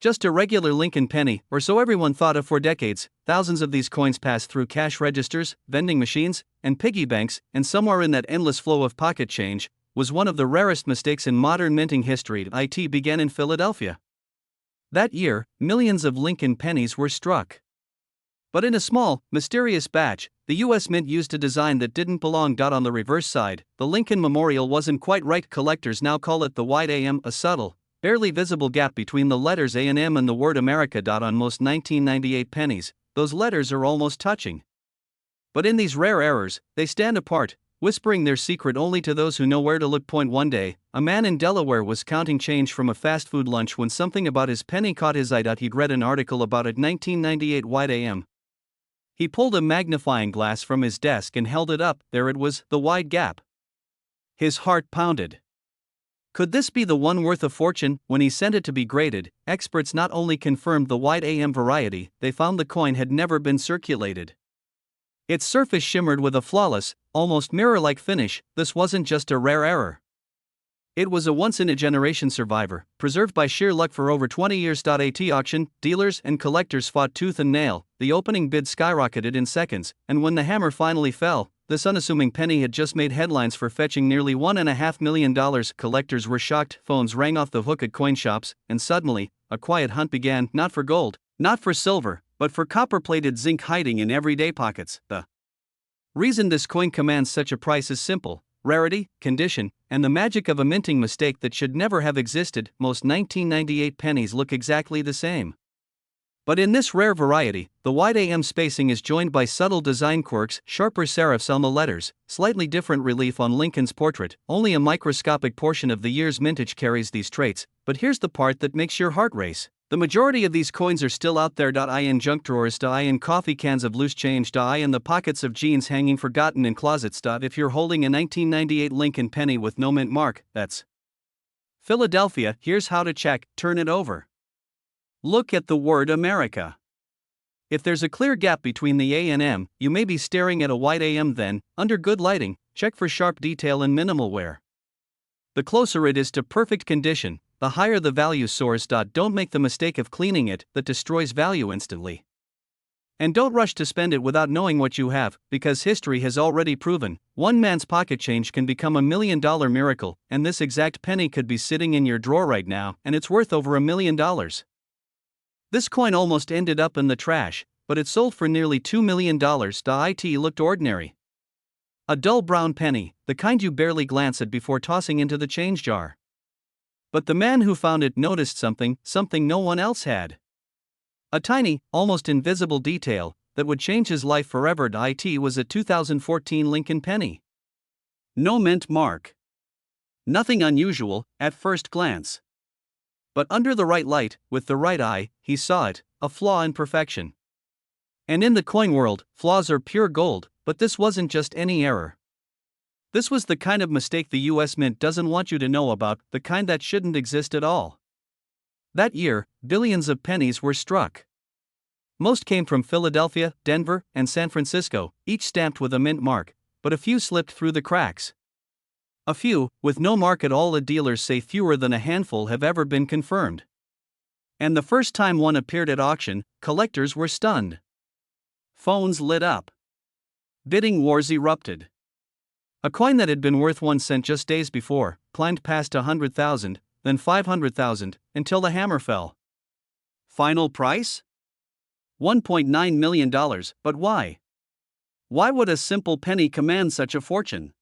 Just a regular Lincoln penny, or so everyone thought of for decades. Thousands of these coins passed through cash registers, vending machines, and piggy banks, and somewhere in that endless flow of pocket change was one of the rarest mistakes in modern minting history. It began in Philadelphia. That year, millions of Lincoln pennies were struck. But in a small, mysterious batch, the U.S. Mint used a design that didn't belong. On the reverse side, the Lincoln Memorial wasn't quite right. Collectors now call it the wide AM, a subtle, barely visible gap between the letters A and M and the word America. On most 1998 pennies, those letters are almost touching. But in these rare errors, they stand apart, whispering their secret only to those who know where to look. One day, a man in Delaware was counting change from a fast food lunch when something about his penny caught his eye. He'd read an article about it 1998 White AM. He pulled a magnifying glass from his desk and held it up. There it was, the wide gap. His heart pounded. Could this be the one worth a fortune? When he sent it to be graded, experts not only confirmed the White AM variety, they found the coin had never been circulated. Its surface shimmered with a flawless, almost mirror-like finish. This wasn't just a rare error. It was a once-in-a-generation survivor, preserved by sheer luck for over 20 years. At auction, dealers and collectors fought tooth and nail. The opening bid skyrocketed in seconds, and when the hammer finally fell, this unassuming penny had just made headlines for fetching nearly $1.5 million. Collectors were shocked, phones rang off the hook at coin shops, and suddenly, a quiet hunt began, not for gold, not for silver, but for copper-plated zinc hiding in everyday pockets. The reason this coin commands such a price is simple: rarity, condition, and the magic of a minting mistake that should never have existed. Most 1998 pennies look exactly the same. But in this rare variety, the White AM spacing is joined by subtle design quirks, sharper serifs on the letters, slightly different relief on Lincoln's portrait. Only a microscopic portion of the year's mintage carries these traits, but here's the part that makes your heart race. The majority of these coins are still out there. In junk drawers, in coffee cans of loose change, in the pockets of jeans hanging forgotten in closets. If you're holding a 1998 Lincoln penny with no mint mark, that's Philadelphia. Here's how to check: turn it over. Look at the word America. If there's a clear gap between the A and M, you may be staring at a White AM. Then, under good lighting, check for sharp detail and minimal wear. The closer it is to perfect condition, the higher the value soars. Don't make the mistake of cleaning it, that destroys value instantly. And don't rush to spend it without knowing what you have, because history has already proven, one man's pocket change can become $1 million miracle, and this exact penny could be sitting in your drawer right now, and it's worth over $1 million. This coin almost ended up in the trash, but it sold for nearly $2 million. It looked ordinary. A dull brown penny, the kind you barely glance at before tossing into the change jar. But the man who found it noticed something no one else had. A tiny, almost invisible detail that would change his life forever. It was a 2014 Lincoln penny. No mint mark. Nothing unusual, at first glance. But under the right light, with the right eye, he saw it, a flaw in perfection. And in the coin world, flaws are pure gold, but this wasn't just any error. This was the kind of mistake the US Mint doesn't want you to know about, the kind that shouldn't exist at all. That year, billions of pennies were struck. Most came from Philadelphia, Denver, and San Francisco, each stamped with a mint mark, but a few slipped through the cracks. A few, with no mark at all. The dealers say fewer than a handful have ever been confirmed. And the first time one appeared at auction, collectors were stunned. Phones lit up. Bidding wars erupted. A coin that had been worth 1 cent just days before climbed past $100,000, then $500,000, until the hammer fell. Final price? $1.9 million, but why? Why would a simple penny command such a fortune?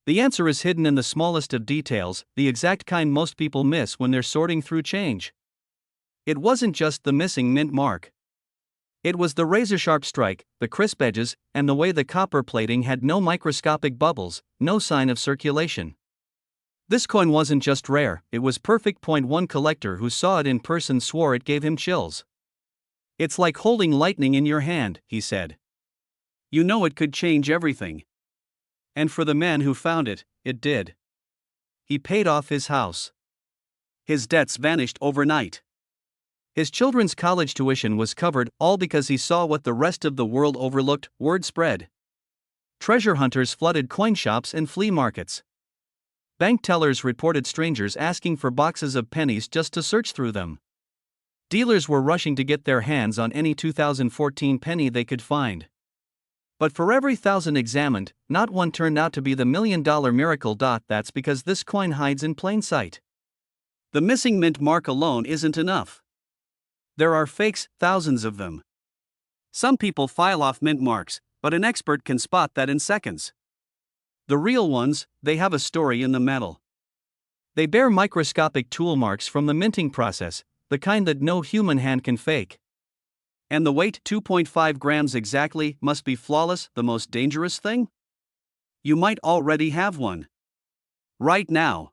The answer is hidden in the smallest of details, the exact kind most people miss when they're sorting through change. It wasn't just the missing mint mark. It was the razor-sharp strike, the crisp edges, and the way the copper plating had no microscopic bubbles, no sign of circulation. This coin wasn't just rare, it was perfect. One collector who saw it in person swore it gave him chills. "It's like holding lightning in your hand," he said. "You know it could change everything." And for the man who found it, it did. He paid off his house. His debts vanished overnight. His children's college tuition was covered, all because he saw what the rest of the world overlooked. Word spread. Treasure hunters flooded coin shops and flea markets. Bank tellers reported strangers asking for boxes of pennies just to search through them. Dealers were rushing to get their hands on any 2014 penny they could find. But for every 1,000 examined, not one turned out to be the $1 million miracle. That's because this coin hides in plain sight. The missing mint mark alone isn't enough. There are fakes, thousands of them. Some people file off mint marks, but an expert can spot that in seconds. The real ones, they have a story in the metal. They bear microscopic tool marks from the minting process, the kind that no human hand can fake. And the weight, 2.5 grams exactly, must be flawless. The most dangerous thing? You might already have one. Right now.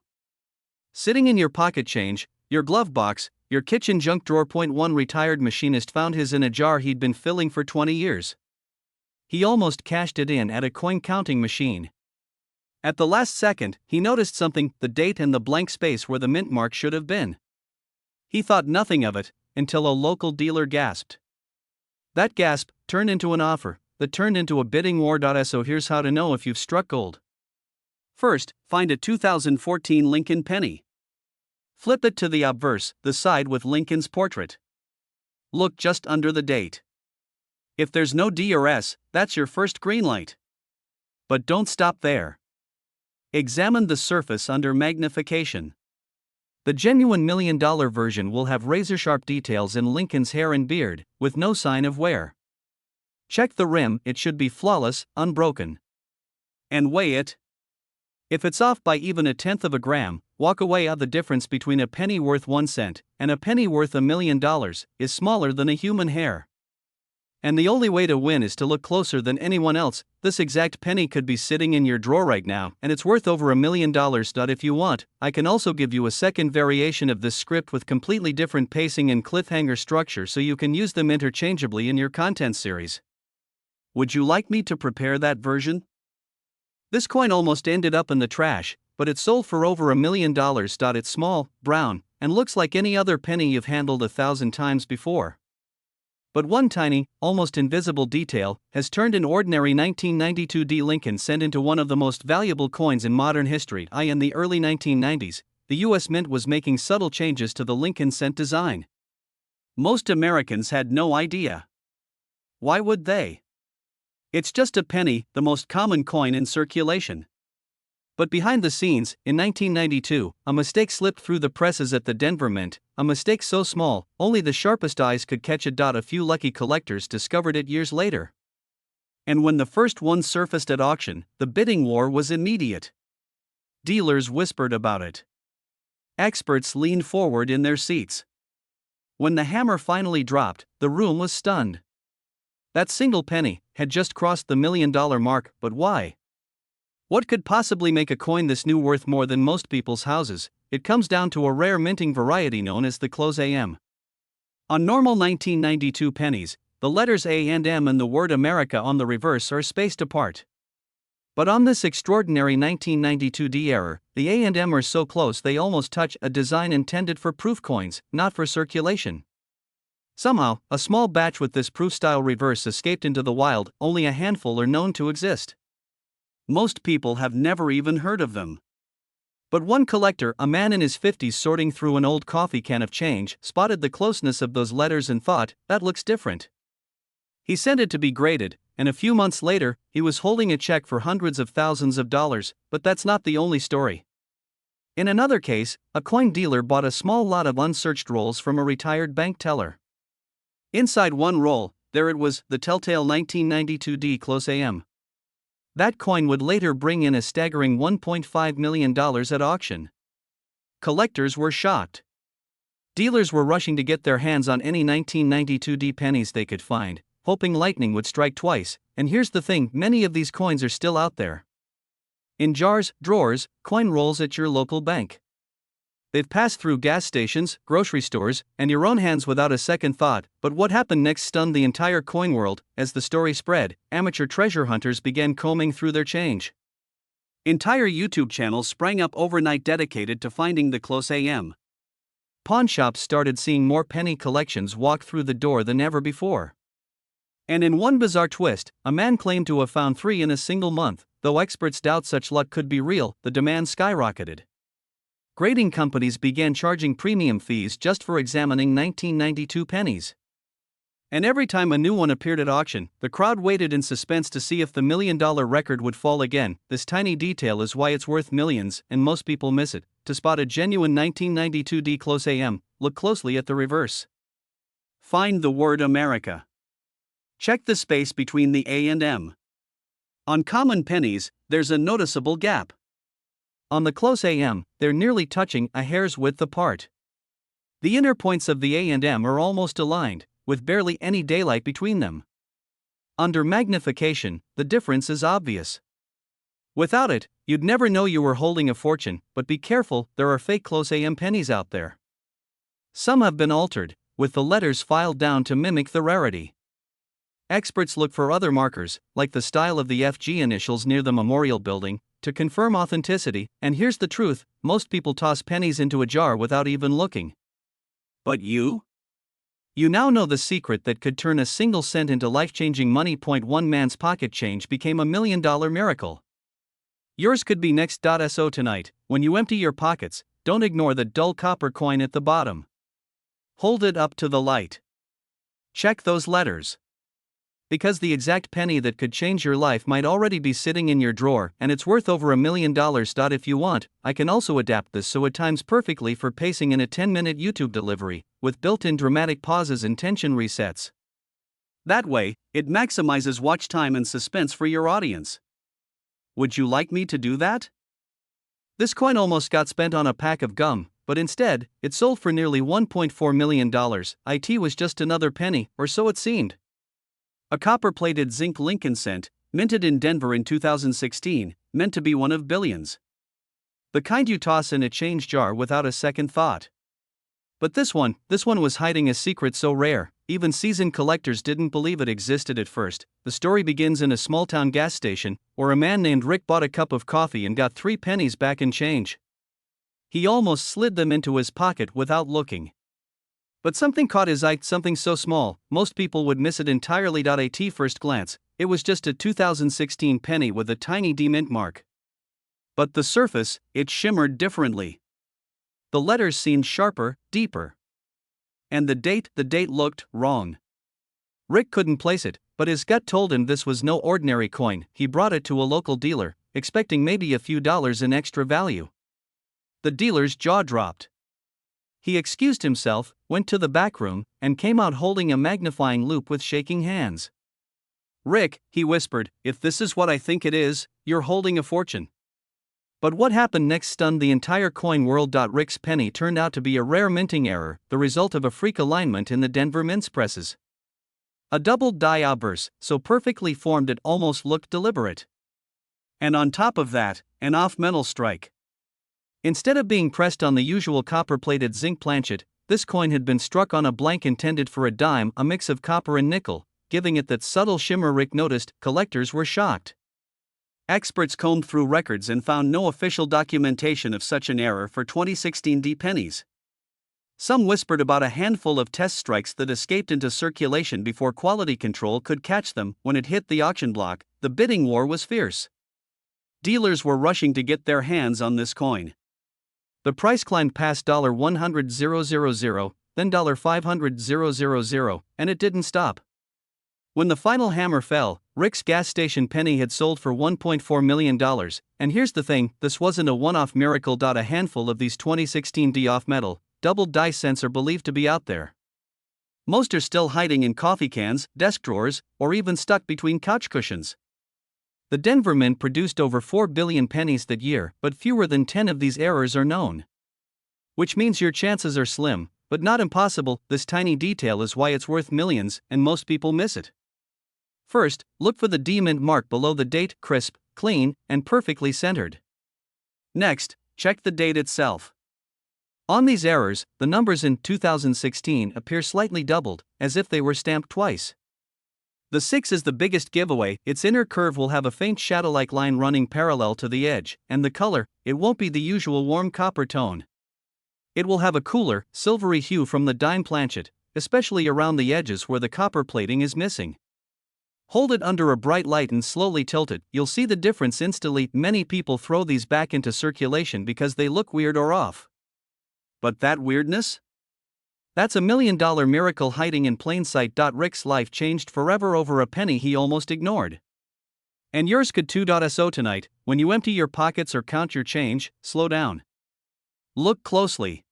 Sitting in your pocket change, your glove box, your kitchen junk drawer. One retired machinist found his in a jar he'd been filling for 20 years. He almost cashed it in at a coin counting machine. At the last second, he noticed something, the date and the blank space where the mint mark should have been. He thought nothing of it, until a local dealer gasped. That gasp turned into an offer, that turned into a bidding war. So here's how to know if you've struck gold. First, find a 2014 Lincoln penny. Flip it to the obverse, the side with Lincoln's portrait. Look just under the date. If there's no D or S, that's your first green light. But don't stop there. Examine the surface under magnification. The genuine $1 million version will have razor-sharp details in Lincoln's hair and beard, with no sign of wear. Check the rim, it should be flawless, unbroken. And weigh it. If it's off by even 1/10 of a gram, walk away. The difference between a penny worth 1 cent and a penny worth $1 million is smaller than a human hair. And the only way to win is to look closer than anyone else. This exact penny could be sitting in your drawer right now, and it's worth over $1 million. If you want, I can also give you a second variation of this script with completely different pacing and cliffhanger structure so you can use them interchangeably in your content series. Would you like me to prepare that version? This coin almost ended up in the trash, but it sold for over $1 million. It's small, brown, and looks like any other penny you've handled 1,000 times before. But one tiny, almost invisible detail has turned an ordinary 1992 D Lincoln cent into one of the most valuable coins in modern history. In the early 1990s, the U.S. Mint was making subtle changes to the Lincoln cent design. Most Americans had no idea. Why would they? It's just a penny, the most common coin in circulation. But behind the scenes, in 1992, a mistake slipped through the presses at the Denver Mint, a mistake so small, only the sharpest eyes could catch it. A few lucky collectors discovered it years later. And when the first one surfaced at auction, the bidding war was immediate. Dealers whispered about it. Experts leaned forward in their seats. When the hammer finally dropped, the room was stunned. That single penny had just crossed the $1 million mark, but why? What could possibly make a coin this new worth more than most people's houses? It comes down to a rare minting variety known as the close AM. On normal 1992 pennies, the letters A and M and the word America on the reverse are spaced apart. But on this extraordinary 1992 D error, the A and M are so close they almost touch, a design intended for proof coins, not for circulation. Somehow, a small batch with this proof-style reverse escaped into the wild. Only a handful are known to exist. Most people have never even heard of them. But one collector, a man in his 50s sorting through an old coffee can of change, spotted the closeness of those letters and thought, that looks different. He sent it to be graded, and a few months later, he was holding a check for hundreds of thousands of dollars. But that's not the only story. In another case, a coin dealer bought a small lot of unsearched rolls from a retired bank teller. Inside one roll, there it was, the telltale 1992 D close AM. That coin would later bring in a staggering $1.5 million at auction. Collectors were shocked. Dealers were rushing to get their hands on any 1992 D pennies they could find, hoping lightning would strike twice. And here's the thing, many of these coins are still out there. In jars, drawers, coin rolls at your local bank. They've passed through gas stations, grocery stores, and your own hands without a second thought. But what happened next stunned the entire coin world. As the story spread, amateur treasure hunters began combing through their change. Entire YouTube channels sprang up overnight dedicated to finding the close AM. Pawn shops started seeing more penny collections walk through the door than ever before. And in one bizarre twist, a man claimed to have found 3 in a single month. Though experts doubt such luck could be real, the demand skyrocketed. Grading companies began charging premium fees just for examining 1992 pennies. And every time a new one appeared at auction, the crowd waited in suspense to see if the $1 million record would fall again. This tiny detail is why it's worth millions, and most people miss it. To spot a genuine 1992 D close AM, look closely at the reverse. Find the word America. Check the space between the A and M. On common pennies, there's a noticeable gap. On the close AM, they're nearly touching, a hair's width apart. The inner points of the A and M are almost aligned, with barely any daylight between them. Under magnification, the difference is obvious. Without it, you'd never know you were holding a fortune, but be careful, there are fake close AM pennies out there. Some have been altered, with the letters filed down to mimic the rarity. Experts look for other markers, like the style of the FG initials near the memorial building, to confirm authenticity, and here's the truth, most people toss pennies into a jar without even looking. But you? You now know the secret that could turn a single cent into life-changing money. One man's pocket change became $1 million miracle. Yours could be next. So tonight, when you empty your pockets, don't ignore the dull copper coin at the bottom. Hold it up to the light. Check those letters. Because the exact penny that could change your life might already be sitting in your drawer, and it's worth over $1 million. If you want, I can also adapt this so it times perfectly for pacing in a 10-minute YouTube delivery, with built-in dramatic pauses and tension resets. That way, it maximizes watch time and suspense for your audience. Would you like me to do that? This coin almost got spent on a pack of gum, but instead, it sold for nearly $1.4 million. It was just another penny, or so it seemed. A copper-plated zinc Lincoln cent, minted in Denver in 2016, meant to be one of billions. The kind you toss in a change jar without a second thought. But this one was hiding a secret so rare, even seasoned collectors didn't believe it existed at first. The story begins in a small-town gas station, where a man named Rick bought a cup of coffee and got 3 pennies back in change. He almost slid them into his pocket without looking. But something caught his eye, something so small, most people would miss it entirely. At first glance, it was just a 2016 penny with a tiny D-mint mark. But the surface, it shimmered differently. The letters seemed sharper, deeper. And the date looked wrong. Rick couldn't place it, but his gut told him this was no ordinary coin. He brought it to a local dealer, expecting maybe a few dollars in extra value. The dealer's jaw dropped. He excused himself, went to the back room, and came out holding a magnifying loupe with shaking hands. "Rick," he whispered, "if this is what I think it is, you're holding a fortune." But what happened next stunned the entire coin world. Rick's penny turned out to be a rare minting error, the result of a freak alignment in the Denver mints presses. A doubled die obverse, so perfectly formed it almost looked deliberate. And on top of that, an off-metal strike. Instead of being pressed on the usual copper-plated zinc planchet, this coin had been struck on a blank intended for a dime, a mix of copper and nickel, giving it that subtle shimmer Rick noticed. Collectors were shocked. Experts combed through records and found no official documentation of such an error for 2016 D pennies. Some whispered about a handful of test strikes that escaped into circulation before quality control could catch them. When it hit the auction block, the bidding war was fierce. Dealers were rushing to get their hands on this coin. The price climbed past $100,000, then $500,000, and it didn't stop. When the final hammer fell, Rick's gas station penny had sold for $1.4 million, and here's the thing, this wasn't a one-off miracle. A handful of these 2016 D off-metal, doubled die cents are believed to be out there. Most are still hiding in coffee cans, desk drawers, or even stuck between couch cushions. The Denver Mint produced over 4 billion pennies that year, but fewer than 10 of these errors are known. Which means your chances are slim, but not impossible. This tiny detail is why it's worth millions, and most people miss it. First, look for the D-mint mark below the date, crisp, clean, and perfectly centered. Next, check the date itself. On these errors, the numbers in 2016 appear slightly doubled, as if they were stamped twice. The 6 is the biggest giveaway. Its inner curve will have a faint shadow-like line running parallel to the edge, and the color, it won't be the usual warm copper tone. It will have a cooler, silvery hue from the dime planchet, especially around the edges where the copper plating is missing. Hold it under a bright light and slowly tilt it, you'll see the difference instantly. Many people throw these back into circulation because they look weird or off. But that weirdness? That's $1 million miracle hiding in plain sight. Rick's life changed forever over a penny he almost ignored. And yours could too. So tonight, when you empty your pockets or count your change, slow down. Look closely.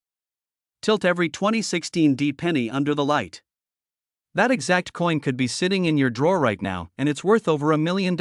Tilt every 2016 D penny under the light. That exact coin could be sitting in your drawer right now, and it's worth over $1 million.